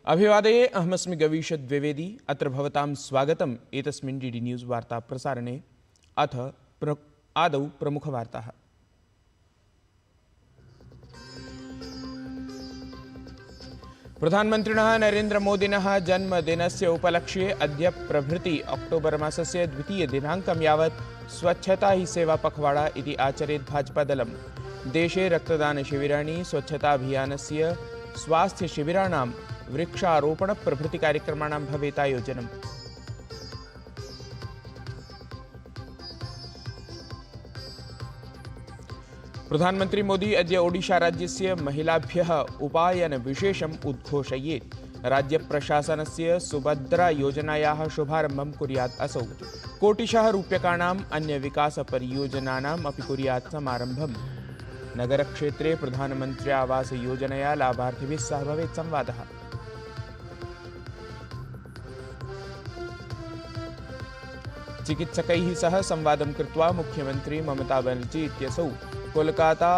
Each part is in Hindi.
अभिवादये अहमस्मि गवीश द्विवेदी। अत्र भवतां स्वागतम् एतस्मिन् डीडी न्यूज़ वार्ता प्रसारणे। अथ आदौ प्रमुखवार्ताः। प्रधानमन्त्रिणः नरेन्द्रमोदिनः जन्मदिनस्य उपलक्ष्ये अद्य प्रभृति अक्टोबर मासस्य 2 दिनाङ्कं यावत् स्वच्छता ही सेवा पखवाड़ा इति आचरेत् भाजपादलम्। देशे रक्तदानशिबिराणि, स्वच्छताभियानस्य, स्वास्थ्यशिबिराणां, वृक्षारोपण प्रभृति कार्यक्रमाणां भवेत् आयोजनम्। प्रधानमन्त्री मोदी अद्य ओडिशा राज्यस्य महिलाभ्यः उपायन विशेषम् उद्घोषयेत्। राज्यप्रशासनस्य सुभद्रा योजनायाः शुभारम्भं कुर्यात् असौ। कोटिशः रूप्यकाणाम् अन्यविकासपरियोजनानाम् अपि कुर्यात् समारम्भम्। नगरक्षेत्रे प्रधानमन्त्री आवास योजनया लाभार्थिभिः सह भवेत् संवादः। चिकित्सकैः सह संवादं कृत्वा मुख्यमंत्री ममता बनर्जी इत्यसौ कोलकाता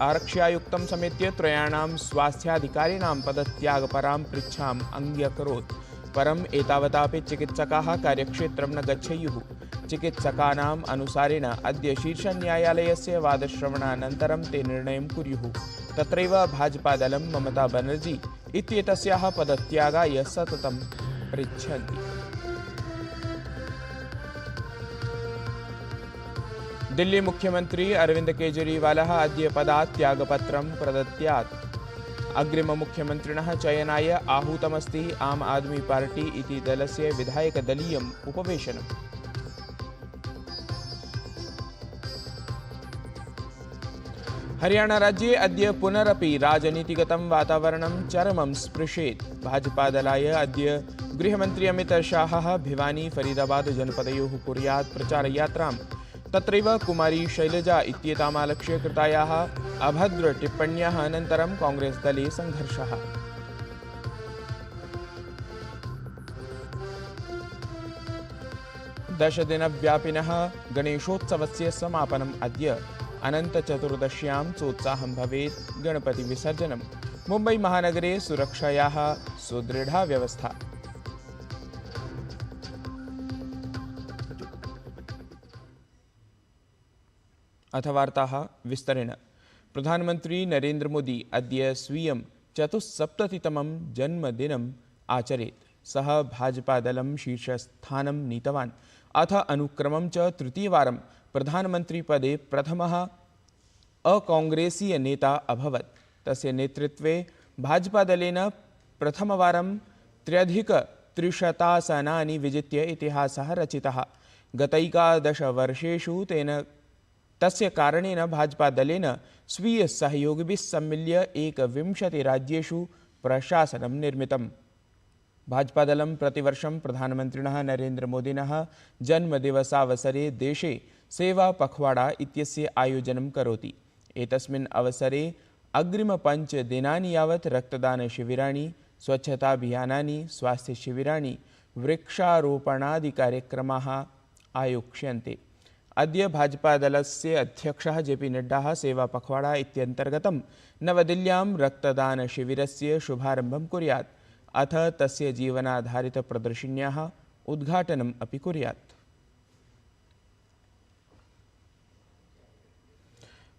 आरक्ष्यायुक्तं समेत्य त्रयाणां स्वास्थ्याधिकारिणां पदत्यागपरां पृच्छाम् अङ्ग्यकरोत्। परम् एतावतापि चिकित्सकाः कार्यक्षेत्रं न गच्छेयुः। चिकित्सकानाम् अनुसारेण अद्य शीर्षन्यायालयस्य वादश्रवणानन्तरं ते निर्णयं कुर्युः। तत्रैव भाजपादलं ममता बनर्जी इत्येतस्याः पदत्यागाय सततं पृच्छन्ति। दिल्ली मुख्यमंत्री अरविंद केजरीवालः अद्य पदात् त्यागपत्रं प्रदत्यात्। अग्रिममुख्यमन्त्रिणः चयनाय आहूतमस्ति आम आदमी पार्टी इति दलस्य विधायकदलीयम् उपवेशनम्। हरियाणाराज्ये अद्य पुनरपि राजनीतिगतं वातावरणं चरमं स्पृशेत्। भाजपादलाय अद्य गृहमन्त्री अमितशाहः भिवानी फरीदाबाद जनपदयोः कुर्यात् प्रचारयात्राम्। तत्रैव कुमारी शैलजा इत्येतामालक्ष्य कृतायाः अभद्रटिप्पण्याः अनन्तरं कांग्रेस दले संघर्षः। दशदिनव्यापिनः गणेशोत्सवस्य समापनम् अद्य। अनन्तचतुर्दश्यां सोत्साहं भवेत् गणपतिविसर्जनम्। मुम्बई महानगरे सुरक्षायाः सुदृढा व्यवस्था। अथ वार्ताः विस्तरेण। प्रधानमन्त्री नरेन्द्र मोदी अद्य स्वीयं 74तमं जन्मदिनम् आचरेत्। सः भाजपादलं शीर्षस्थानं नीतवान्। अथ अनुक्रमं च तृतीयवारं प्रधानमन्त्रीपदे प्रथमः अकांग्रेसीय नेता अभवत्। तस्य नेतृत्वे भाजपादलेन प्रथमवारं 3,300 आसनानि विजित्य इतिहासः रचितः। गतैकादशवर्षेषु तस्य कारणेन भाजपादलेन स्वीयसहयोगिभिः सम्मिल्य 21 राज्येषु प्रशासनं निर्मितम्। भाजपादलं प्रतिवर्षं प्रधानमन्त्रिणः नरेन्द्रमोदिनः जन्मदिवसावसरे देशे सेवा पखवाड़ा इत्यस्य आयोजनं करोति। एतस्मिन् अवसरे अग्रिम 5 दिनानि यावत् रक्तदानशिबिराणि, स्वच्छताभियानानि, स्वास्थ्यशिबिराणि, वृक्षारोपणादिकार्यक्रमाः आयोक्ष्यन्ते। अद्य भाजपादलस्य अध्यक्षः जेपी नड्डा सेवा पखवाड़ा इत्यन्तर्गतं नवदिल्ल्यां रक्तदानशिबिरस्य शुभारम्भं कुर्यात्। अथ तस्य जीवनाधारितप्रदर्शिन्याः उद्घाटनम् अपि कुर्यात्।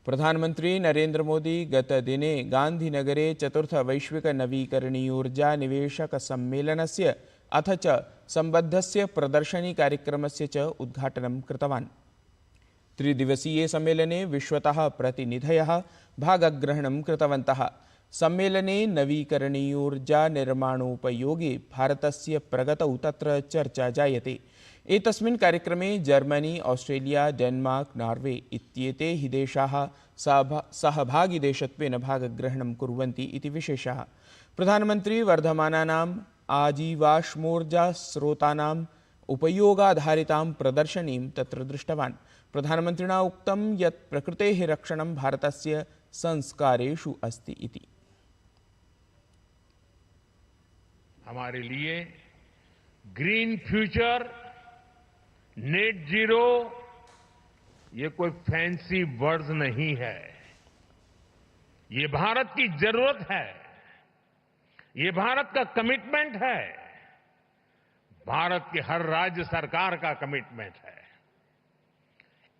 प्रधानमन्त्री नरेन्द्र मोदी गतदिने गान्धीनगरे 4th वैश्विक नवीकरणीयोर्जा निवेशक सम्मेलनस्य अथ च सम्बद्धस्य प्रदर्शनी कार्यक्रमस्य च उद्घाटनं कृतवान्। त्रिदिवसीये सम्मेलने विश्वतः प्रतिनिधयः भागग्रहणं कृतवन्तः। सम्मेलने नवीकरणीयोर्जा निर्माणोपयोगे भारतस्य प्रगतौ तत्र चर्चा जायते। एतस्मिन् कार्यक्रमे जर्मनी, ऑस्ट्रेलिया, डेन्मार्क, नॉर्वे इत्येते हि देशाः सहभागिदेशत्वेन भागग्रहणं कुर्वन्ति इति विशेषः। प्रधानमन्त्री वर्धमानानाम् आजीवाश्मोर्जास्रोतानाम् उपयोगाधारितां प्रदर्शनीं तत्र दृष्टवान्। प्रधानमन्त्रिणा उक्तं यत् प्रकृतेः रक्षणं भारतस्य संस्कारेषु अस्ति इति। हमारे लिए ग्रीन फ्यूचर, नेट जीरो ये कोई फैंसी वर्ड्स नहीं है। ये भारत की जरूरत है। ये भारत का कमिटमेंट है, भारत की हर राज्य सरकार का कमिटमेंट है।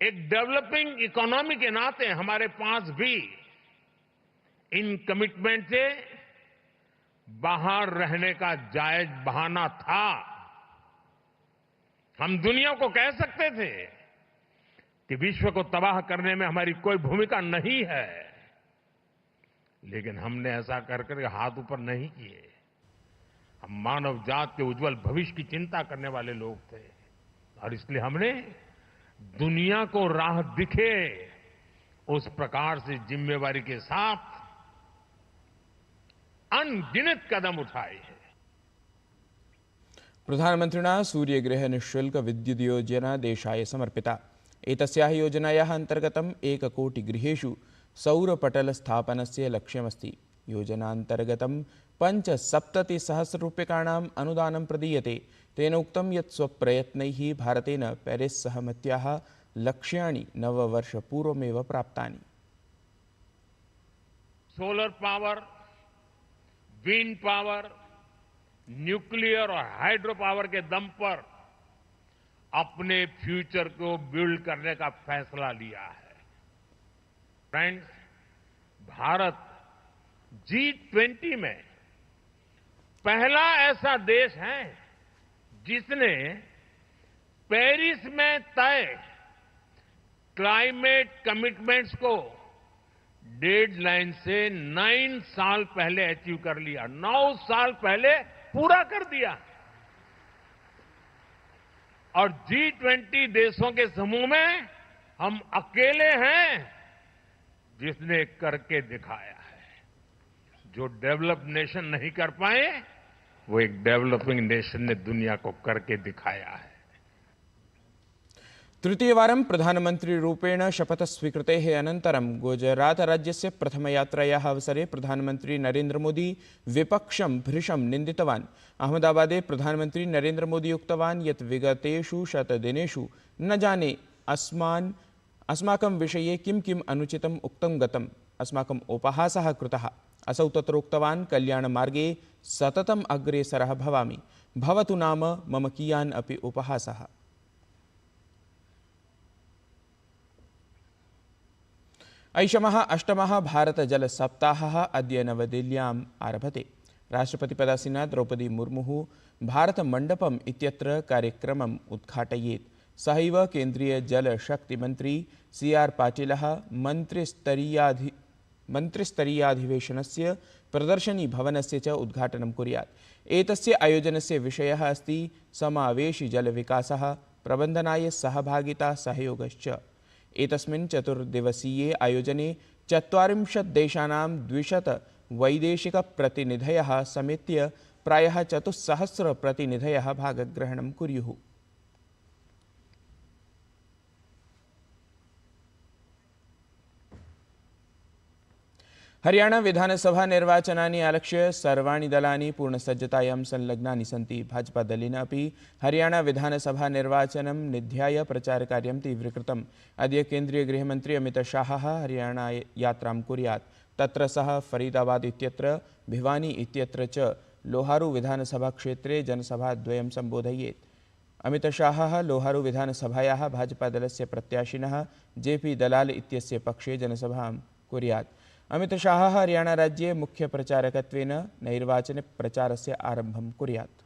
एक डेवलपिंग इकोनॉमी के नाते हमारे पास भी इन कमिटमेंट से बाहर रहने का जायज बहाना था। हम दुनिया को कह सकते थे कि विश्व को तबाह करने में हमारी कोई भूमिका नहीं है, लेकिन हमने ऐसा करके हाथ ऊपर नहीं किए। हम मानव जात के उज्जवल भविष्य की चिंता करने वाले लोग थे और इसलिए हमने दुनिया को राह दिखे उस प्रकार से जिम्मेवारी के साथ अनगिनत कदम उठाए हैं। प्रधानमन्त्रिणा सूर्यगृह निःशुल्क विद्युत् योजना देशाय समर्पिता। एतस्याः योजनायाः अन्तर्गतम् 1 कोटि गृहेषु सौरपटलस्थापनस्य लक्ष्यमस्ति। योजनान्तर्गतं 75,000 रूप्यकाणाम् अनुदानं प्रदीयते। तेन उक्तं यत् स्वप्रयत्नैः भारतेन पेरिस् सहमत्याः लक्ष्याणि 9 वर्षपूर्वमेव प्राप्तानि। Solar power, wind power, nuclear और हाइड्रो पावर के दम पर अपने फ्यूचर को बिल्ड करने का फैसला लिया है। फ्रेंड्स, भारत G20 में पहला ऐसा देश है जिसने पेरिस में तय क्लाइमेट कमिटमेंट्स को डेडलाइन से 9 साल पहले अचीव कर लिया, 9 साल पहले पूरा कर दिया। और G20 देशों के समूह में हम अकेले हैं जिसने करके दिखाया है। जो डेवलप नेशन नहीं कर पाए, वो एक डेवलपिंग नेशन ने दुनिया को करके दिखाया है। तृतीयवारं प्रधानमन्त्रीरूपेण शपथस्वीकृतेः अनन्तरं गुजरातराज्यस्य प्रथमयात्रायाः अवसरे प्रधानमन्त्री नरेन्द्रमोदी विपक्षं भृशं निन्दितवान्। अहमदाबादे प्रधानमन्त्री नरेन्द्रमोदी उक्तवान् यत् विगतेषु शतदिनेषु न जाने अस्माकं विषये किम् अनुचितम् उक्तं गतम्, अस्माकम् उपहासः कृतः। असौ तत्र उक्तवान् कल्याणमार्गे सततम् अग्रेसरः भवामि, भवतु नाम मम कियान् अपि उपहासः। ऐषमः 8मः भारतजलसप्ताहः अद्य नवदिल्ल्याम् आरभते। राष्ट्रपतिपदासीना द्रौपदी मुर्मुः भारतमण्डपम् इत्यत्र कार्यक्रमम् उद्घाटयेत्। सहैव केन्द्रीयजलशक्तिमन्त्री CR पाटिलः मन्त्रिस्तरीयाधिवेशनस्य प्रदर्शनीभवनस्य च उद्घाटनं कुर्यात्। एतस्य आयोजनस्य विषयः अस्ति समावेशि जलविकासः, प्रबन्धनाय सहभागिता सहयोगश्च। एतस्मिन् चतुर्दिवसीये आयोजने 40 देशानां 200 वैदेशिकप्रतिनिधयः समेत्य प्रायः 4,000 प्रतिनिधयः भागग्रहणं कुर्युः। हरियाणा विधानसभा निर्वाचनानि आलक्ष्य सर्वाणि दलानि पूर्णसज्जतायां संलग्नानि सन्ति। भाजपादलेन अपि हरियाणा विधानसभा निर्वाचनं निध्याय प्रचारकार्यं तीव्रीकृतम्। अद्य केन्द्रीयगृहमन्त्री अमितशाहः हरियाणा यात्रां कुर्यात्। तत्र सः फरीदाबाद इत्यत्र, भिवानी इत्यत्र च लोहारू विधानसभाक्षेत्रे जनसभाद्वयं सम्बोधयेत्। अमितशाहः लोहारू विधानसभायाः भाजपादलस्य प्रत्याशिनः JP दलाल इत्यस्य पक्षे जनसभां कुर्यात्। अमितशाहः हरियाणाराज्ये मुख्यप्रचारकत्वेन नैर्वाचनिकप्रचारस्य आरम्भं कुर्यात्।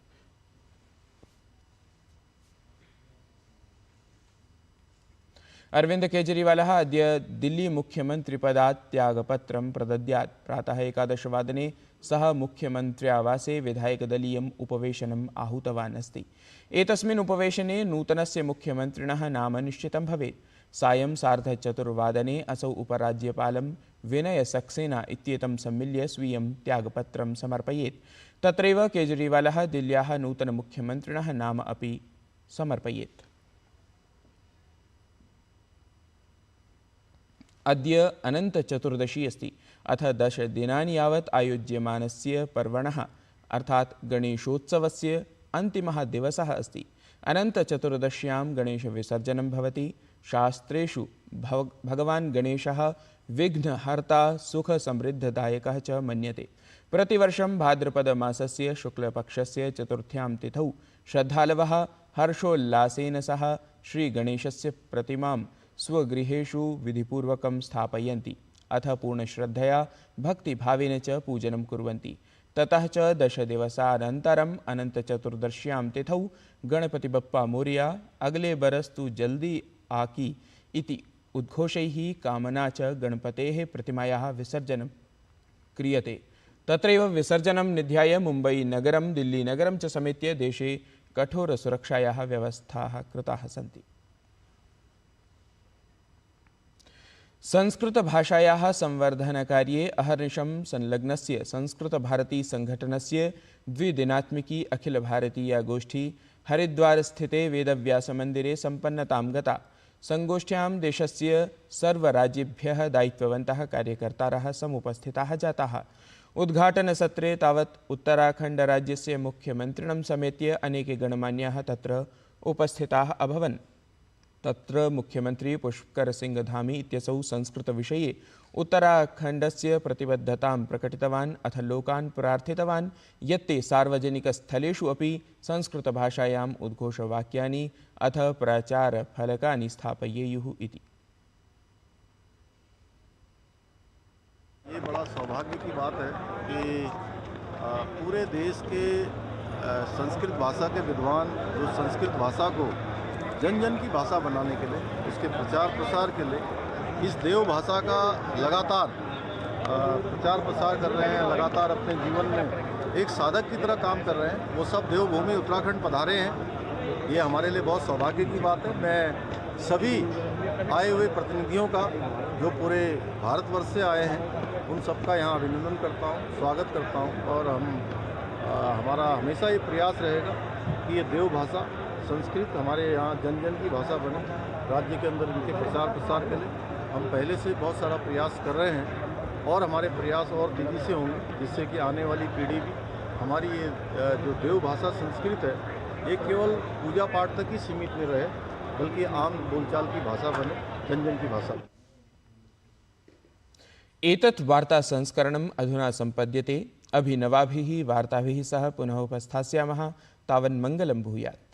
अरविंद केजरीवालः अद्य दिल्ली मुख्यमन्त्रिपदात् त्यागपत्रं प्रदद्यात्। प्रातः 11 वादने सः मुख्यमन्त्र्यावासे विधायकदलीयम् उपवेशनम् आहूतवान् अस्ति। एतस्मिन् उपवेशने नूतनस्य मुख्यमन्त्रिणः नाम निश्चितं भवेत्। सायं 4:30 वादने असौ उपराज्यपालं विनय सक्सेना इत्येतं सम्मिल्य स्वीयं त्यागपत्रं समर्पयेत्। तत्रैव केजरीवालः दिल्ल्याः नूतनमुख्यमन्त्रिणः नाम अपि समर्पयेत्। अद्य अनन्तचतुर्दशी अस्ति। अथ 10 दिनानि यावत् आयोज्यमानस्य पर्वणः अर्थात् गणेशोत्सवस्य अन्तिमः दिवसः अस्ति। अनन्तचतुर्दश्यां गणेशविसर्जनं भवति। शास्त्रेषु भगवान् गणेशः विघ्नहर्ता सुखसमृद्धदायकः च मन्यते। प्रतिवर्षं भाद्रपदमासस्य शुक्लपक्षस्य चतुर्थ्यां तिथौ श्रद्धालवः हर्षोल्लासेन सह श्रीगणेशस्य प्रतिमां स्वगृहेषु विधिपूर्वकं स्थापयन्ति, अथ पूर्णश्रद्धया भक्तिभावेन च पूजनं कुर्वन्ति। ततः च 10 दिवसानन्तरम् अनन्तचतुर्दश्यां तिथौ गणपति बप्पा मोरिया अगले बरस तु जल्दी आकी इति उद्घोषैः कामना च गणपतेः प्रतिमायाः विसर्जनं क्रियते। तत्रैव विसर्जनं निध्याय मुम्बईनगरं दिल्लीनगरं च समेत्य देशे कठोरसुरक्षायाः व्यवस्थाः कृताः सन्ति। संस्कृतभाषायाः संवर्धनकार्ये अहर्निशं संलग्नस्य संस्कृतभारतीसङ्घटनस्य द्विदिनात्मिकी अखिलभारतीयगोष्ठी हरिद्वारस्थिते वेदव्यासमन्दिरे सम्पन्नतां गता। संगोष्ठ्यां देशस्य सर्वराज्येभ्यः दायित्ववन्तः कार्यकर्तारः समुपस्थिताः जाताः। उद्घाटनसत्रे तावत् उत्तराखण्डराज्यस्य मुख्यमन्त्रिणं समेत्य अनेके गणमान्याः तत्र उपस्थिताः अभवन्। तत्र मुख्यमन्त्री पुष्करसिंहधामी इत्यसौ संस्कृतविषये उत्तराखण्डस्य प्रतिबद्धतां प्रकटितवान्, अथ लोकान् प्रार्थितवान् यत्ते सार्वजनिकस्थलेषु अपि संस्कृतभाषायाम् उद्घोषवाक्यानि अथ प्रचारफलकानि स्थापयेयुः इति। ये बड़ा सौभाग्य की बात है कि पूरे देश के संस्कृत भाषा के विद्वान जो संस्कृत भाषा को जन जन की भाषा बनाने के लिए, उसके प्रचार प्रसार के लिए इस देव भाषा का लगातार प्रचार प्रसार कर रहे हैं, लगातार अपने जीवन में एक साधक की तरह काम कर रहे हैं। वो सब देवभूमि उत्तराखंड पधारे हैं। ये हमारे लिए बहुत सौभाग्य की बात है। मैं सभी आए हुए प्रतिनिधियों का जो पूरे भारतवर्ष से आए हैं उन सबका यहाँ अभिनंदन करता हूँ, स्वागत करता हूँ। और हमारा हमेशा ये प्रयास रहेगा कि ये देव भाषा संस्कृत हमारे यहाँ जन जन की भाषा बने। राज्य के अंदर इनके प्रचार प्रसार के लिए हम पहले से बहुत सारा प्रयास कर रहे हैं और हमारे प्रयास और तेज़ी से होंगे, जिससे कि आने वाली पीढ़ी भी हमारी ये जो देव भाषा संस्कृत है ये केवल पूजा पाठ तक ही सीमित नहीं रहे, बल्कि आम बोलचाल की भाषा बने, जन जन की भाषा बने। एतत् वार्ता संस्करणम् अधुना सम्पद्यते। अभिनवाभिः वार्ताभिः सह पुनः उपस्थास्यामः। तावन् मङ्गलं भूयात्।